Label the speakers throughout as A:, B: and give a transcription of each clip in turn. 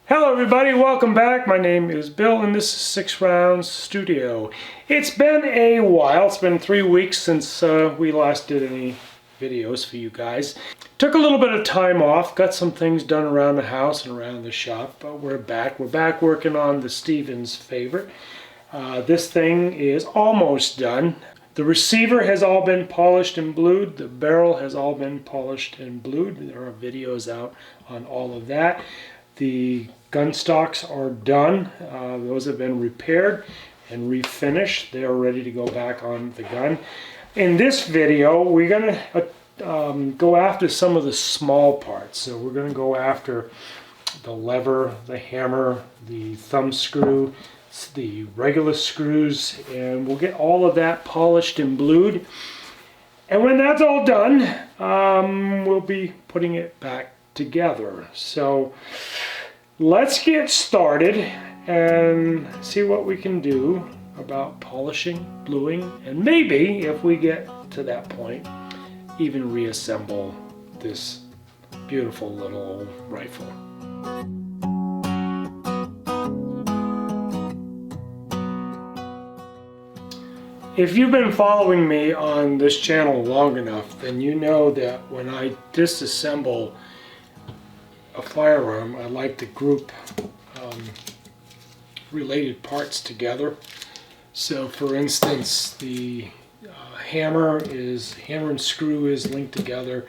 A: Hello everybody, welcome back. My name is Bill and this is Six Rounds Studio. It's been a while, it's been 3 weeks since we last did any videos for you guys. Took a little bit of time off, got some things done around the house and around the shop, but we're back. We're back working on the Stevens favorite. This thing is almost done. The receiver has all been polished and blued. The barrel has all been polished and blued. There are videos out on all of that. The gun stocks are done. Those have been repaired and refinished. They are ready to go back on the gun. In this video, we're going to go after some of the small parts. So we're going to go after the lever, the hammer, the thumb screw, the regular screws, and we'll get all of that polished and blued. And when that's all done, we'll be putting it back together. So let's get started and see what we can do about polishing, bluing, and maybe if we get to that point, even reassemble this beautiful little rifle. If you've been following me on this channel long enough, then you know that when I disassemble a firearm, I like to group related parts together. So for instance, the hammer and screw is linked together,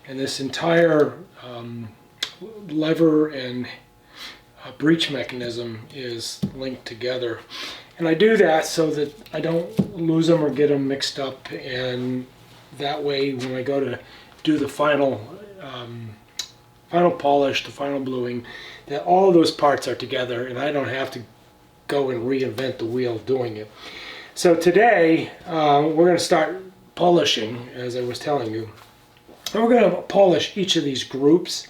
A: and this entire lever and breech mechanism is linked together. And I do that so that I don't lose them or get them mixed up, and that way when I go to do the final polish, the final bluing, that all of those parts are together and I don't have to go and reinvent the wheel doing it. So today we're going to start polishing, as I was telling you. And we're going to polish each of these groups.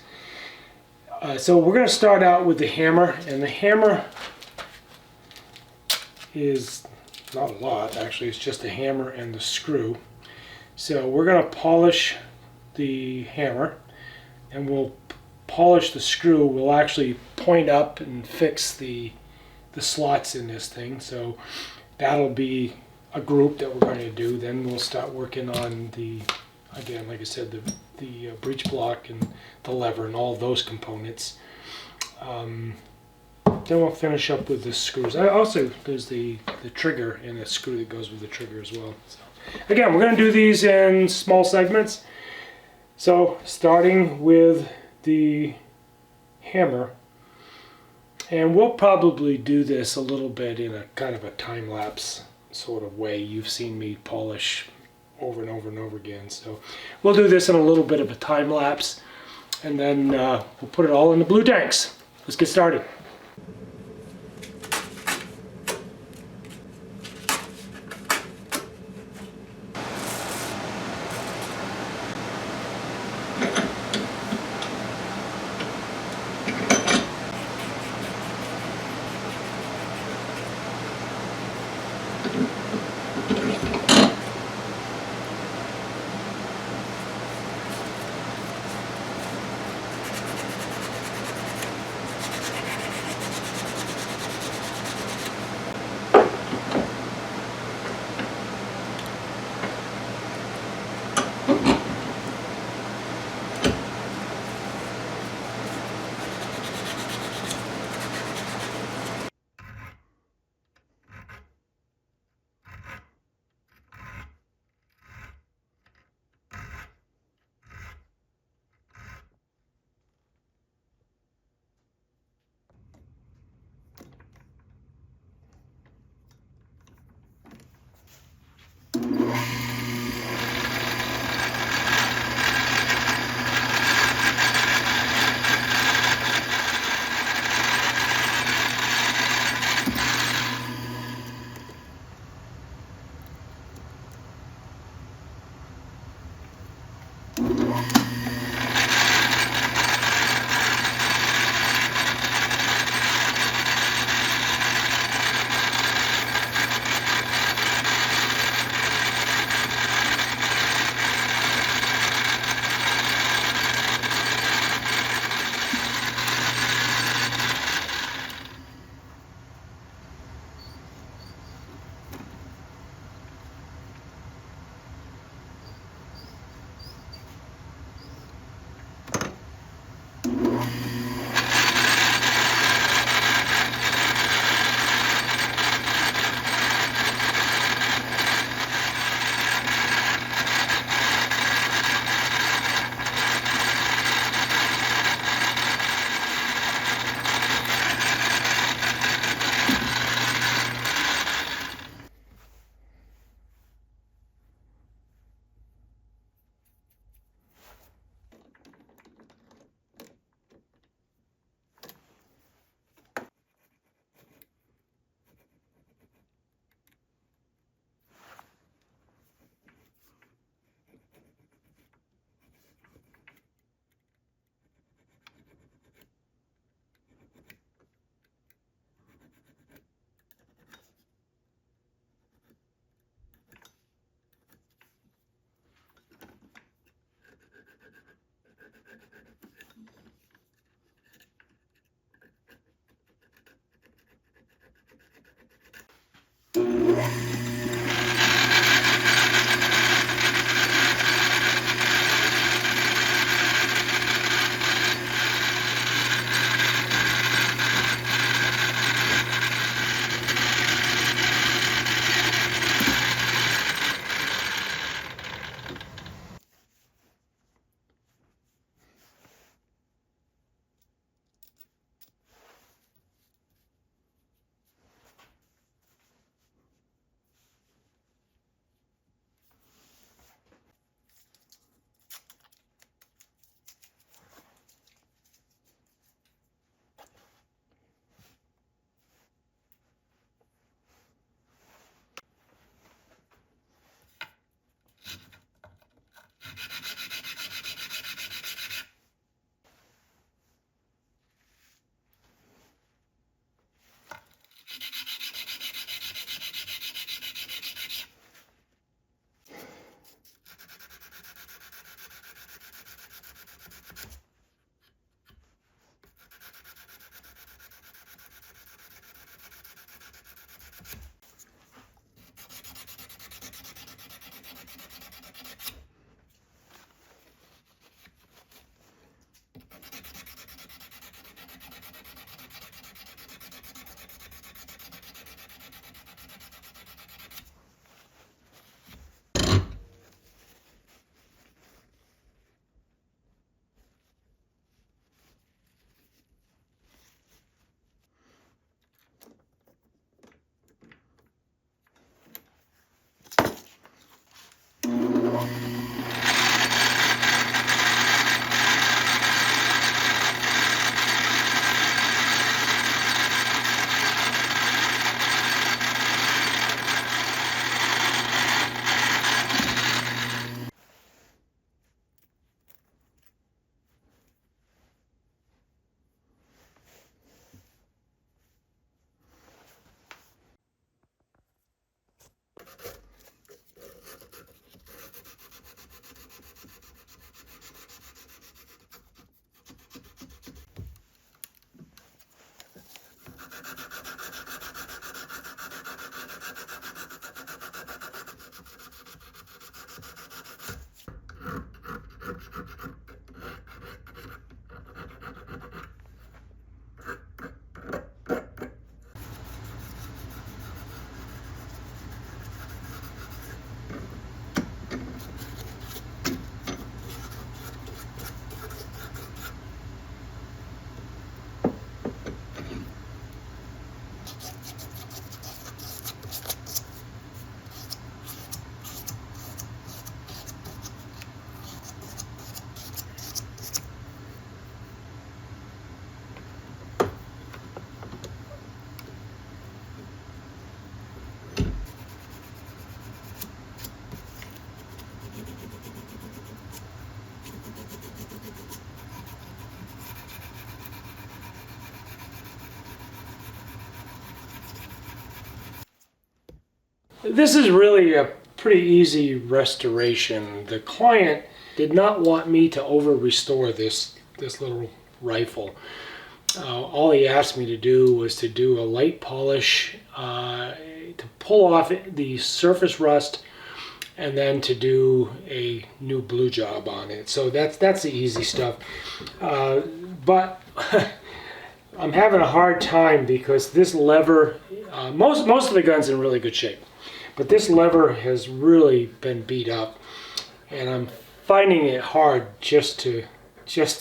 A: So we're going to start out with the hammer, and the hammer is not a lot, actually. It's just a hammer and the screw. So we're going to polish the hammer, and we'll polish the screw. We'll actually point up and fix the slots in this thing. So that'll be a group that we're going to do. Then we'll start working on the, again, like I said, the breech block and the lever and all those components. Then we'll finish up with the screws. Also, there's the trigger and the screw that goes with the trigger as well. So, again, we're going to do these in small segments. So starting with the hammer, and we'll probably do this a little bit in a kind of a time-lapse sort of way. You've seen me polish over and over and over again. So we'll do this in a little bit of a time lapse, and then we'll put it all in the blue tanks. Let's get started. This is really a pretty easy restoration. The client did not want me to over restore this little rifle. All he asked me to do was to do a light polish to pull off the surface rust, and then to do a new blue job on it. So that's the easy stuff. But I'm having a hard time because this lever, most of the gun's in really good shape, but this lever has really been beat up, and I'm finding it hard just to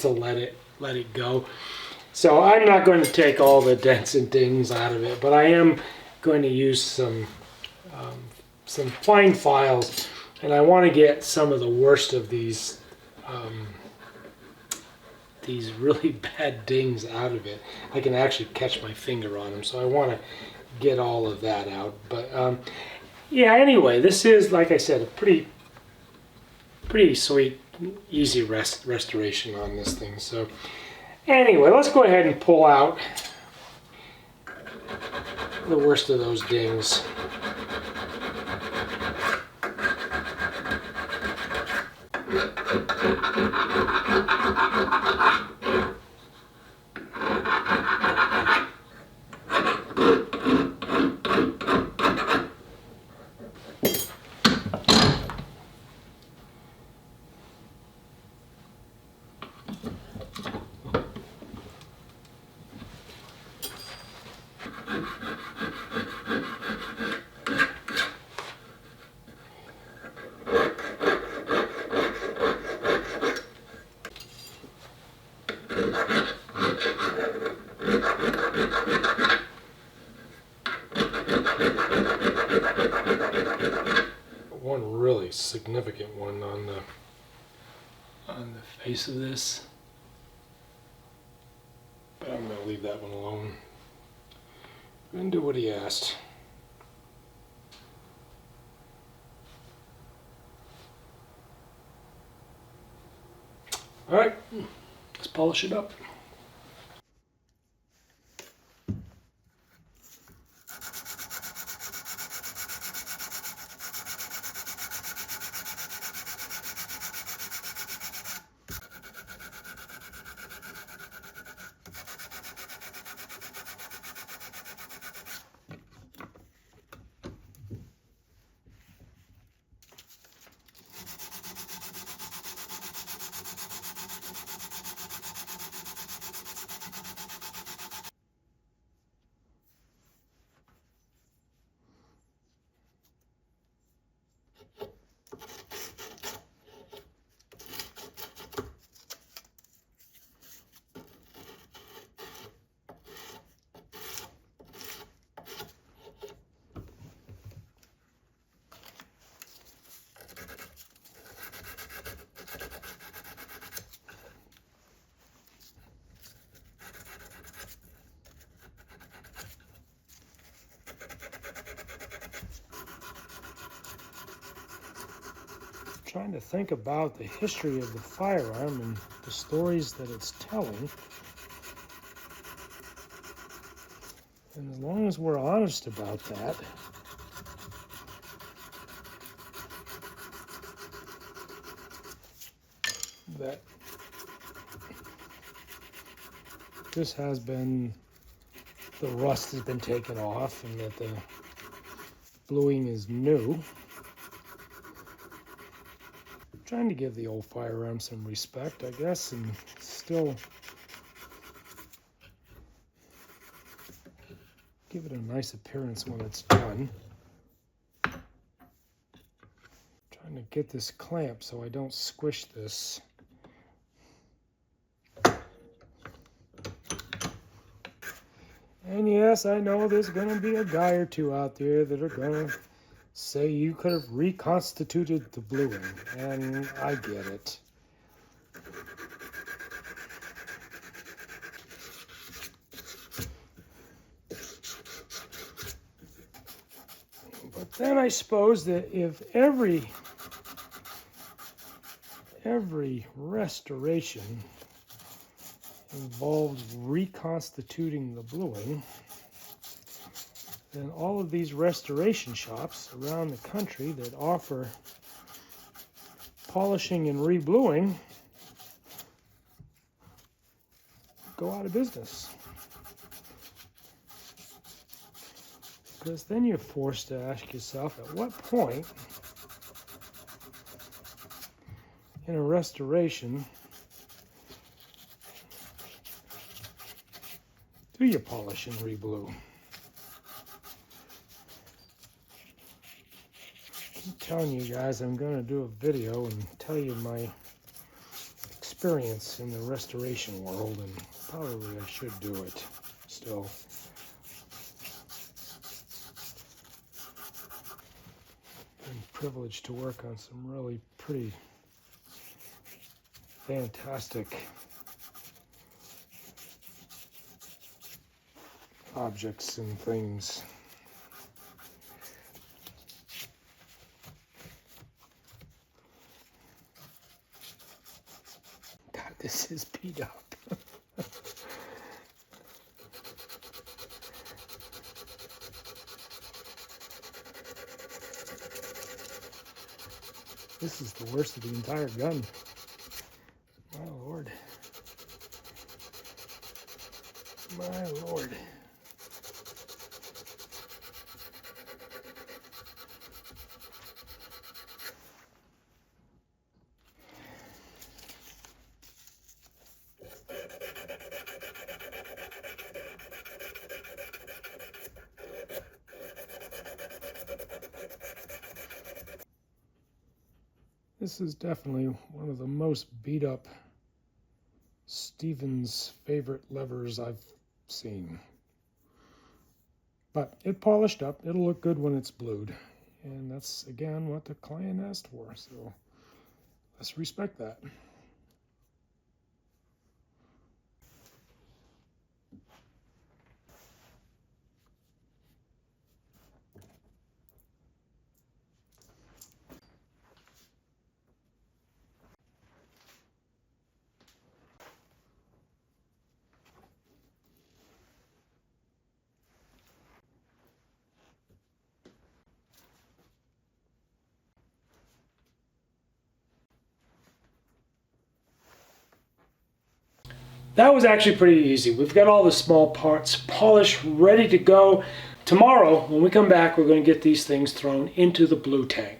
A: let it go. So I'm not going to take all the dents and dings out of it, but I am going to use some fine files, and I want to get some of the worst of these really bad dings out of it. I can actually catch my finger on them, so I want to get all of that out. But yeah, anyway, this is, like I said, a pretty sweet, easy restoration on this thing. So anyway, let's go ahead and pull out the worst of those dings. One really significant one on the face of this, but I'm going to leave that one alone. I'm going to do what he asked. All right, let's polish it up. Trying to think about the history of the firearm and the stories that it's telling. And as long as we're honest about that, that this has been, the rust has been taken off and that the bluing is new. Trying to give the old firearm some respect, I guess, and still give it a nice appearance when it's done. Trying to get this clamp so I don't squish this. And yes, I know there's going to be a guy or two out there that are going to say you could have reconstituted the bluing, and I get it. But then I suppose that if every restoration involves reconstituting the bluing, then all of these restoration shops around the country that offer polishing and rebluing go out of business. Because then you're forced to ask yourself, at what point in a restoration do you polish and reblue? I'm telling you guys, I'm going to do a video and tell you my experience in the restoration world, and probably I should do it still. I'm privileged to work on some really pretty fantastic objects and things. God, this is beat up. This is the worst of the entire gun. My Lord. My Lord. This is definitely one of the most beat up Stevens favorite levers I've seen. But it polished up. It'll look good when it's blued. And that's, again, what the client asked for. So let's respect that. That was actually pretty easy. We've got all the small parts polished, ready to go. Tomorrow, when we come back, we're going to get these things thrown into the blue tank.